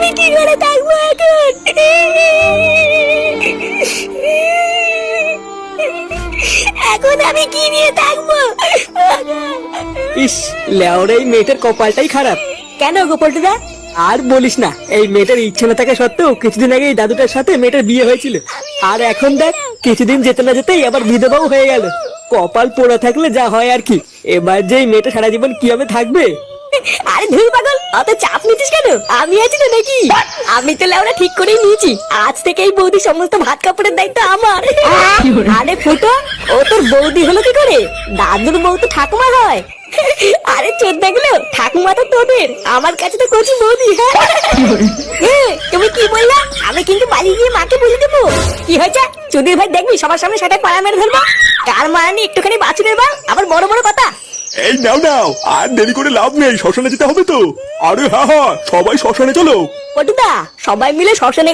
আমি কি করে থাকবো এখন আমি কি নিয়ে থাকবো? ইস, লেওরা এই মেয়েটার কপালটাই খারাপ। কেন গোপালদা? আর বলিস না, এই মেয়েটার ইচ্ছে না থাকা সত্ত্বেও কিছুদিন আগে এই দাদুটার সাথে মেয়েটার বিয়ে হয়েছিল। আর এখন দেখ, কিছুদিন যেতে না যেতেই আবার বিধবাও হয়ে গেল। কপাল পোড়া থাকলে যা হয় আর কি। এবার যে এই মেয়েটা সারা জীবন কিভাবে থাকবে? আরে ধুর পাগল, অত চাপ নিচ্ছিস কেন? আমি আছি তো নাকি? আমি তো লেওরা ঠিক করেই নিয়েছি, আজ থেকে এই বৌদি সমস্ত ভাত কাপড়ের দায়িত্ব আমার। আরে ফুটো, ও তোর বৌদি হলো কি করে? দাদুর বউ তো ঠাকুমা হয়। আরে চোদ্দাগুলো, ঠাকুমা তো তোদের, আমার কাছে তো কচি বৌদি। তুমি কি বললা? আমি কিন্তু বাড়ি গিয়ে মাকে বলে দেবো। কি হয়েছে? চুদির ভাই দেখবি সবার সামনে সেটা পাড়া মেরে ধরবো। কার মারানি একটুখানি বাছুরের বা আবার বড় বড় কথা। এই নাও নাও, আর দেরি করে লাভ নেই, শ্মশানে যেতে হবে তো। আরে হ্যাঁ হ্যাঁ, সবাই শ্মশানে চলো। পটুদা, সবাই মিলে শ্মশানে